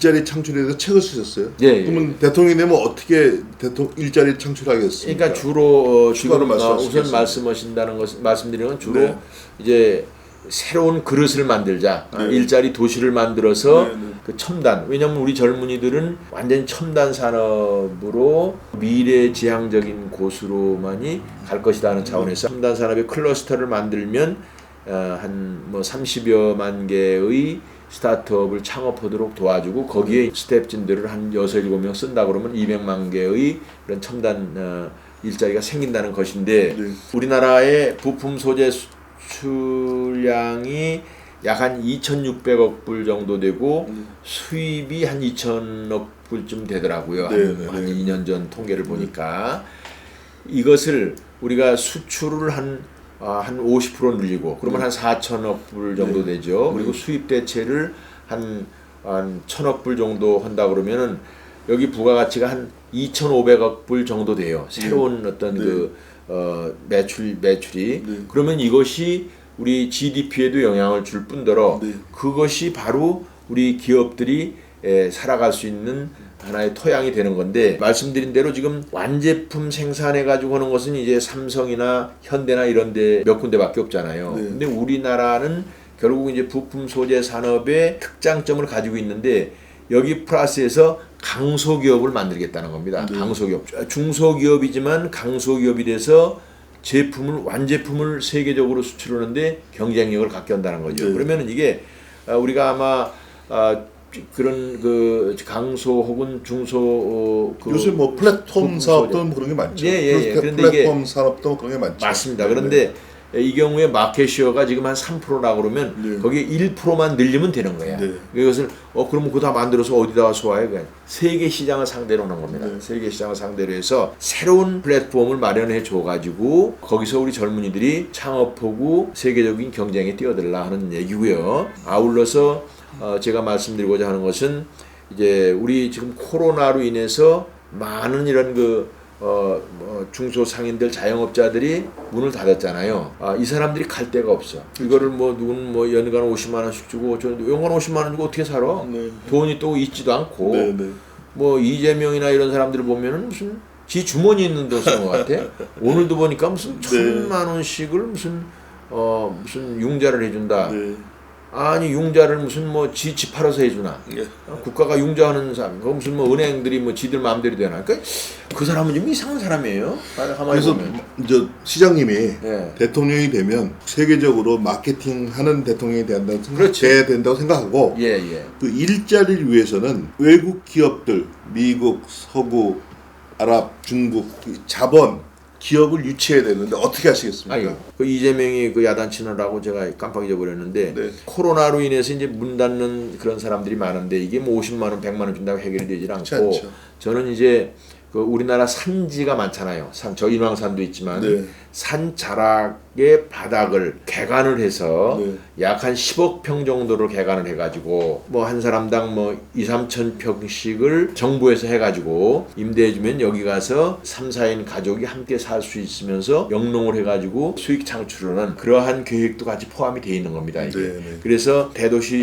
일자리 창출에 대해서 책을 쓰셨어요. 예, 그러면 대통령이 되면 어떻게 일자리 창출하겠습니까? 그러니까 주로 지금 말씀하시겠습니다. 우선 말씀하신다는 것 말씀드리는 건 주로 네. 이제 새로운 그릇을 만들자, 네. 일자리 도시를 만들어서 네, 네. 그 첨단. 왜냐하면 우리 젊은이들은 완전히 첨단 산업으로 미래지향적인 곳으로만이 갈 것이다 하는 차원에서 첨단 산업의 클러스터를 만들면 한 뭐 30여만 개의 스타트업을 창업하도록 도와주고 거기에 스텝진들을 한 6, 7명 쓴다 그러면 200만 개의 그런 첨단 일자리가 생긴다는 것인데 네. 우리나라의 부품 소재 수출량이 약 한 2,600억 불 정도 되고 수입이 한 2,000억 불쯤 되더라고요. 한 2년 전 통계를 보니까 이것을 우리가 수출을 한 50% 늘리고 그러면 한 4천억 불 정도 되죠. 그리고 수입 대체를 한 1,000억 불 정도 한다 그러면은 여기 부가가치가 한 2,500억 불 정도 돼요. 새로운 어떤 그 매출이 그러면 이것이 우리 GDP에도 영향을 줄 뿐더러 그것이 바로 우리 기업들이 살아갈 수 있는 하나의 토양이 되는 건데 말씀드린 대로 지금 완제품 생산해 가지고 하는 것은 이제 삼성이나 현대나 이런 데 몇 군데밖에 없잖아요. 근데 우리나라는 결국 이제 부품 소재 산업의 특장점을 가지고 있는데 여기 플러스해서 강소기업을 만들겠다는 겁니다. 강소기업. 중소기업이지만 강소기업이 돼서 완제품을 세계적으로 수출하는데 경쟁력을 갖게 한다는 거죠. 그러면은 이게 우리가 아마 그런 그 강소 혹은 중소 요새 뭐 플랫폼 사업도 그런 게 많죠. 그런데 플랫폼 산업도 그런 게 많죠. 맞습니다. 그런데 이 경우에 마켓시어가 지금 한 3%라 그러면 거기에 1%만 늘리면 되는 거야. 이것을 그러면 그거 다 만들어서 어디다가 소화해? 세계 시장을 상대로 하는 겁니다. 세계 시장을 상대로 해서 새로운 플랫폼을 마련해 줘 가지고 거기서 우리 젊은이들이 창업하고 세계적인 경쟁에 뛰어들라 하는 얘기고요. 아울러서 제가 말씀드리고자 하는 것은 이제 우리 지금 코로나로 인해서 많은 이런 중소상인들 자영업자들이 문을 닫았잖아요. 이 사람들이 갈 데가 없어. 이거를 누구는 연간 50만 원씩 주고 연간 50만 원 주고 어떻게 살아? 돈이 또 있지도 않고. 이재명이나 이런 사람들을 보면은 무슨 지 주머니 있는 돈 쓰는 것 같아. 오늘도 보니까 무슨 1,000만 원씩을 무슨 융자를 해준다. 아니 융자를 무슨 지 팔아서 해주나? 국가가 융자하는 사람, 무슨 은행들이 지들 마음대로 되나? 그러니까 그 사람은 좀 이상한 사람이에요. 그래서 이제 시장님이 대통령이 되면 세계적으로 마케팅하는 대통령이 돼야 된다고 생각하고 그 일자리를 위해서는 외국 기업들, 미국, 서구, 아랍, 중국 자본 기업을 유치해야 되는데 어떻게 하시겠습니까? 그 이재명이 그 야단치느라고 제가 깜빡 잊어버렸는데 코로나로 인해서 이제 문 닫는 그런 사람들이 많은데 이게 50만 원, 100만 원 준다고 해결이 되질 않고 저는 이제 그 우리나라 산지가 많잖아요. 저 인왕산도 있지만 산 자락의 바닥을 개간을 해서 약 한 10억 평 정도를 개간을 해가지고 한 사람당 2, 3천 평씩을 정부에서 해가지고 임대해주면 여기 가서 3, 4인 가족이 함께 살 수 있으면서 영농을 해가지고 수익 창출하는 그러한 계획도 같이 포함이 되어 있는 겁니다. 이게. 그래서 대도시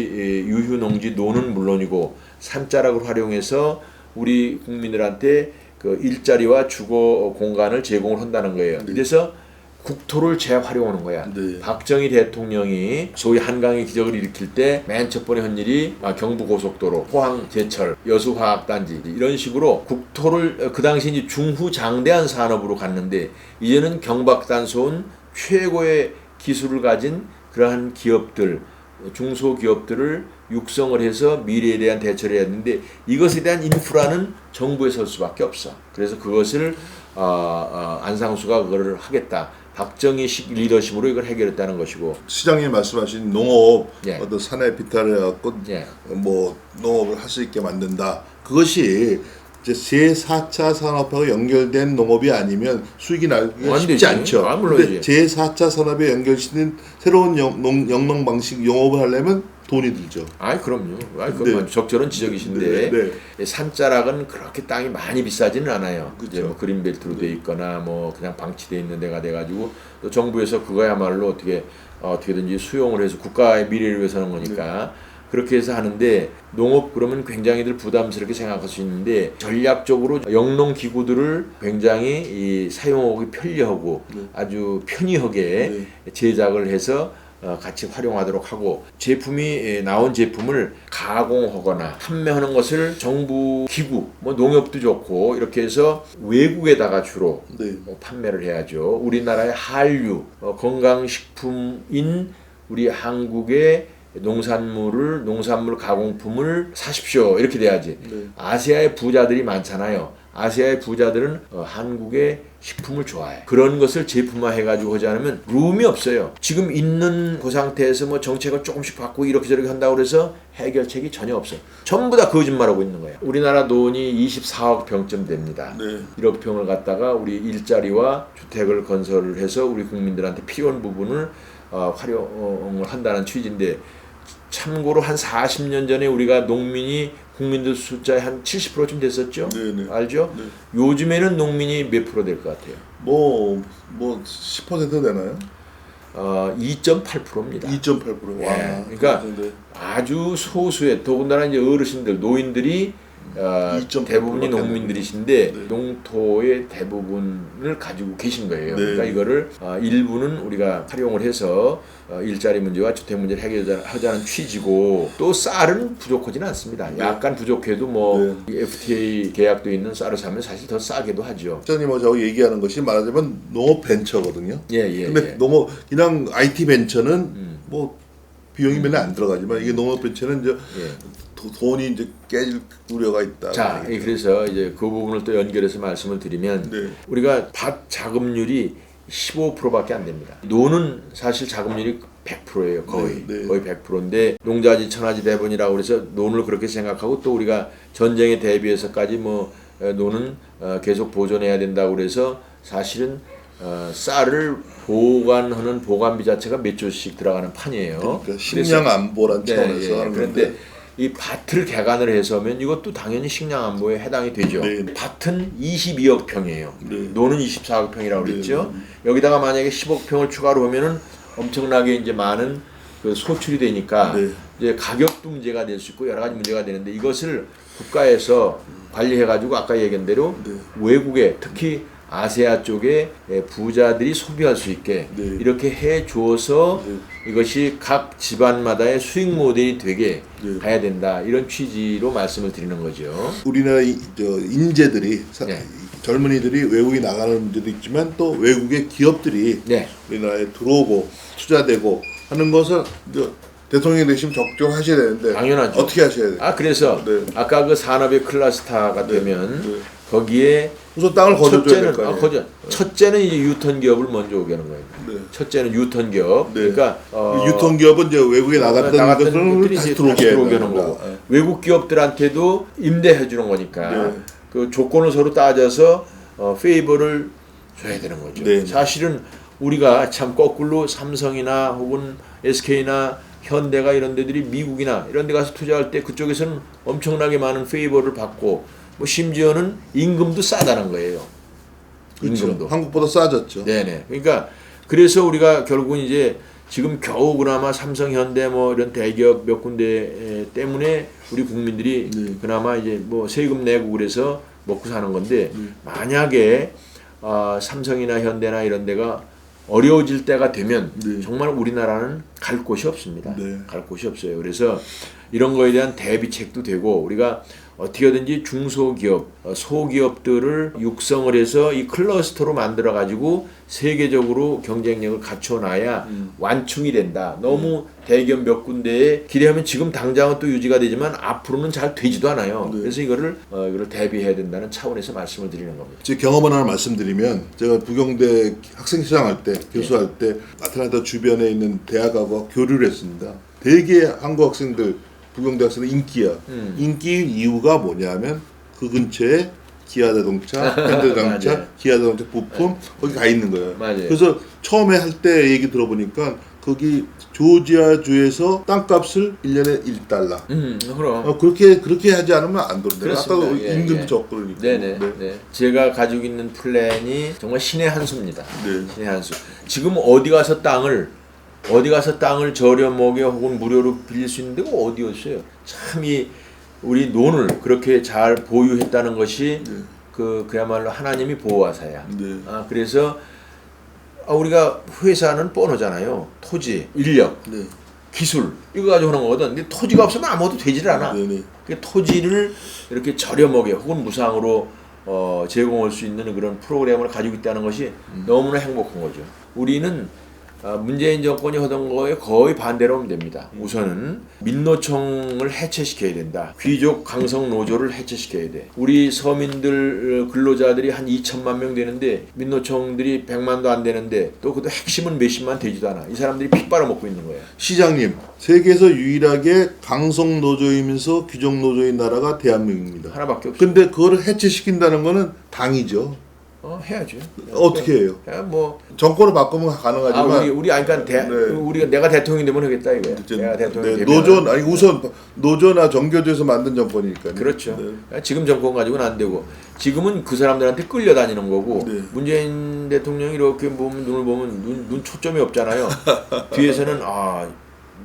유휴농지 노는 물론이고 산자락을 활용해서 우리 국민들한테 그 일자리와 주거 공간을 제공을 한다는 거예요. 그래서 국토를 재활용하는 거야. 박정희 대통령이 소위 한강의 기적을 일으킬 때 맨 첫 번에 한 일이 경부고속도로, 포항 제철, 여수화학단지 이런 식으로 국토를 그 당시 이제 중후장대한 산업으로 갔는데 이제는 경박단소은 최고의 기술을 가진 그러한 기업들, 중소기업들을 육성을 해서 미래에 대한 대처를 해야 되는데 이것에 대한 인프라는 정부에 설 수밖에 없어. 그래서 그것을 안상수가 그거를 하겠다. 박정희식 리더십으로 이걸 해결했다는 것이고 시장님 말씀하신 농업 어떤 산에 비탈을 해갖고 농업을 할 수 있게 만든다. 그것이 이제 제4차 산업하고 연결된 농업이 아니면 수익이 나기가 쉽지 않죠. 그런데 제4차 산업에 연결시킨 새로운 영농 방식 영업을 하려면 돈이 들죠. 그럼요. 그건 적절한 지적이신데 산자락은 그렇게 땅이 많이 비싸지는 않아요. 이제 그린벨트로 돼 있거나 그냥 방치돼 있는 데가 돼가지고 또 정부에서 그거야말로 어떻게든지 수용을 해서 국가의 미래를 위해서 하는 거니까 그렇게 해서 하는데 농업 그러면 굉장히들 부담스럽게 생각할 수 있는데 전략적으로 영농 기구들을 굉장히 이 사용하기 편리하고 아주 편리하게 제작을 해서 같이 활용하도록 하고 제품이 나온 제품을 가공하거나 판매하는 것을 정부 기구 뭐 농협도 좋고 이렇게 해서 외국에다가 주로 판매를 해야죠. 우리나라의 한류 건강식품인 우리 한국의 농산물 가공품을 사십시오 이렇게 돼야지. 아시아의 부자들이 많잖아요. 아시아의 부자들은 한국의 식품을 좋아해. 그런 것을 제품화 해가지고 하지 않으면 룸이 없어요. 지금 있는 그 상태에서 뭐 정책을 조금씩 바꾸고 이렇게 저렇게 한다고 그래서 해결책이 전혀 없어요. 전부 다 거짓말하고 있는 거예요. 우리나라 돈이 24억 평쯤 됩니다. 1억 평을 갖다가 우리 일자리와 주택을 건설을 해서 우리 국민들한테 필요한 부분을 활용을 한다는 취지인데 참고로 한 40년 전에 우리가 국민들 숫자의 한 70%쯤 됐었죠? 알죠? 요즘에는 농민이 몇 프로 될 것 같아요? 뭐 10% 되나요? 2.8%입니다. 2.8%. 와. 그러니까 아주 소수의 더군다나 이제 어르신들, 노인들이 대부분이 농민들이신데 농토의 대부분을 가지고 계신 거예요. 그러니까 이거를 일부는 우리가 활용을 해서 일자리 문제와 주택 문제를 해결하자는 취지고 또 쌀은 부족하지는 않습니다. 약간 부족해도 뭐 FTA 계약도 있는 쌀을 사면 사실 더 싸게도 하죠. 장님하고 얘기하는 것이 말하자면 농업 벤처거든요. 근데 농업 그냥 IT 벤처는 뭐 비용이 맨날 안 들어가지만 이게 농업 벤처는 이제 돈이 이제 깨질 우려가 있다. 자, 그래서 이제 그 부분을 또 연결해서 말씀을 드리면 우리가 밭 자급률이 15%밖에 안 됩니다. 노는 사실 자급률이 100%예요. 거의 100%인데 농자지 천하지 대본이라고 그래서 논을 그렇게 생각하고 또 우리가 전쟁에 대비해서까지 뭐 노는 계속 보존해야 된다고 그래서 사실은 쌀을 보관하는 보관비 자체가 몇 조씩 들어가는 판이에요. 그러니까 식량 안보란 차원에서 하는 그런데 이 밭을 개간을 해서면 이것도 당연히 식량 안보에 해당이 되죠. 밭은 22억 평이에요. 노는 24억 평이라고 그랬죠. 여기다가 만약에 10억 평을 추가로 하면은 엄청나게 이제 많은 그 소출이 되니까 이제 가격도 문제가 될 수 있고 여러 가지 문제가 되는데 이것을 국가에서 관리해가지고 아까 얘기한 대로 외국에 특히 아세아 쪽에 부자들이 소비할 수 있게 이렇게 해 주어서 이것이 각 집안마다의 수익 모델이 되게 가야 된다 이런 취지로 말씀을 드리는 거죠. 우리나라 인재들이 젊은이들이 외국에 나가는 문제도 있지만 또 외국의 기업들이 우리나라에 들어오고 투자되고 하는 것을 대통령이 되시면 적정하셔야 되는데 당연하죠. 어떻게 하셔야 돼요? 그래서 아까 그 산업의 클러스터가 되면 거기에 우선 땅을 거둬줘야 될 거 아니에요. 첫째는 이제 유턴 기업을 먼저 오게 하는 거예요. 첫째는 유턴 기업. 그러니까 유턴 기업은 이제 외국에 나갔던 것들을 다시 들어오게 하는 거고. 외국 기업들한테도 임대해 주는 거니까 그 조건을 서로 따져서 페이버를 줘야 되는 거죠. 사실은 우리가 참 거꾸로 삼성이나 혹은 SK나 현대가 이런 데들이 미국이나 이런 데 가서 투자할 때 그쪽에서는 엄청나게 많은 페이버를 받고 뭐 심지어는 임금도 싸다는 거예요. 임금도 한국보다 싸졌죠. 그러니까 그래서 우리가 결국은 이제 지금 겨우 그나마 삼성, 현대 뭐 이런 대기업 몇 군데 때문에 우리 국민들이 그나마 이제 뭐 세금 내고 그래서 먹고 사는 건데 만약에 삼성이나 현대나 이런 데가 어려워질 때가 되면 정말 우리나라는 갈 곳이 없습니다. 갈 곳이 없어요. 그래서 이런 거에 대한 대비책도 되고 우리가 어떻게든지 중소기업, 소기업들을 육성을 해서 이 클러스터로 만들어 가지고 세계적으로 경쟁력을 갖춰놔야 완충이 된다. 너무 대기업 몇 군데에 기대하면 지금 당장은 또 유지가 되지만 앞으로는 잘 되지도 않아요. 그래서 이거를 대비해야 된다는 차원에서 말씀을 드리는 겁니다. 제 경험을 하나 말씀드리면 제가 부경대 학생시장할 때 교수할 때 아틀란타 주변에 있는 대학하고 교류를 했습니다. 대개 한국 학생들 부경대 학생들 인기야. 인기인 이유가 뭐냐면 그 근처에 기아자동차, 현대자동차, 기아자동차 부품 거기 가 있는 거예요. 그래서 처음에 할 때 얘기 들어보니까 거기 조지아주에서 땅값을 1년에 $1. 그럼. 그렇게 하지 않으면 안 된다. 아까 임금도 적고 그러니까. 제가 가지고 있는 플랜이 정말 신의 한 수입니다. 신의 한 수. 지금 어디 가서 땅을 어디 가서 땅을 저렴하게 혹은 무료로 빌릴 수 있는 데가 어디였어요? 참 우리 논을 그렇게 잘 보유했다는 것이 네. 그야말로 하나님이 보호하사야. 네. 그래서 우리가 회사는 뻔하잖아요. 토지, 인력, 네. 기술 이거 가지고 하는 거거든. 근데 토지가 없으면 아무것도 되질 않아. 네. 그 토지를 이렇게 저렴하게 혹은 무상으로 제공할 수 있는 그런 프로그램을 가지고 있다는 것이 너무나 행복한 거죠. 우리는 문재인 정권이 하던 거에 거의 반대로 하면 됩니다. 우선은 민노총을 해체시켜야 된다. 귀족 강성 노조를 해체시켜야 돼. 우리 서민들 근로자들이 한 2천만 명 되는데 민노총들이 100만도 안 되는데 또 그것도 핵심은 몇십만 되지도 않아. 이 사람들이 피 빨아먹고 있는 거예요. 시장님, 세계에서 유일하게 강성 노조이면서 귀족 노조인 나라가 대한민국입니다. 하나밖에 없어요. 근데 그거를 해체시킨다는 거는 당이죠. 해야죠. 어떻게 해요? 뭐 정권을 바꾸면 가능하지만 우리 그러니까 우리가 내가 대통령이 되면 하겠다 이거야. 내가 대통령이 되면 노조 아니 우선 노조나 정교조에서 만든 정권이니까요. 그렇죠. 지금 정권 가지고는 안 되고 지금은 그 사람들한테 끌려다니는 거고 문재인 대통령이 이렇게 보면 눈을 보면 눈 초점이 없잖아요. 뒤에서는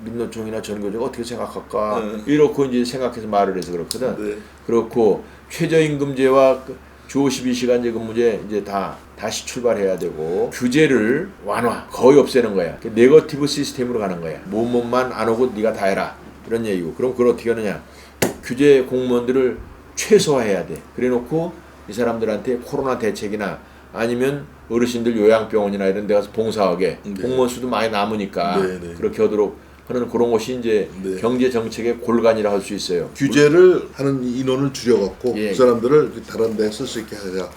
민노총이나 전교조가 어떻게 생각할까 이렇게 이제 생각해서 말을 해서 그렇거든. 그렇고 최저임금제와 주 52시간제 근무제 이제 다시 출발해야 되고 규제를 완화 거의 없애는 거야. 네거티브 시스템으로 가는 거야. 몸만 안 오고 네가 다 해라 이런 얘기고. 그럼 그걸 어떻게 하느냐? 규제 공무원들을 최소화해야 돼. 그래놓고 이 사람들한테 코로나 대책이나 아니면 어르신들 요양병원이나 이런 데 가서 봉사하게 공무원 수도 많이 남으니까 그렇게 하도록 하는 그런 것이 이제 경제 정책의 골간이라 할 수 있어요. 규제를 하는 인원을 줄여갖고 그 사람들을 다른 데 쓸 수 있게 하자.